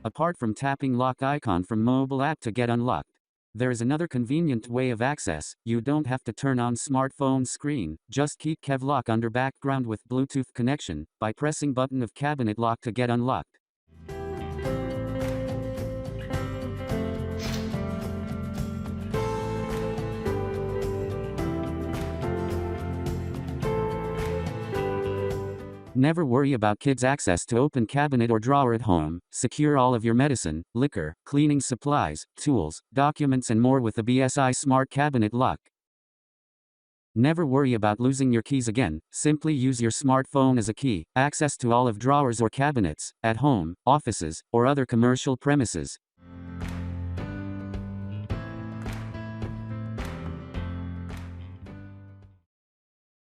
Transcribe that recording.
Apart from tapping lock icon from mobile app to get unlocked, there is another convenient way of access. You don't have to turn on smartphone screen, just keep Kevlock under background with Bluetooth connection, by pressing button of cabinet lock to get unlocked. Never worry about kids' access to open cabinet or drawer at home. Secure all of your medicine, liquor, cleaning supplies, tools, documents and more with the BSI Smart Cabinet Lock. Never worry about losing your keys again. Simply use your smartphone as a key. Access to all of drawers or cabinets, at home, offices, or other commercial premises.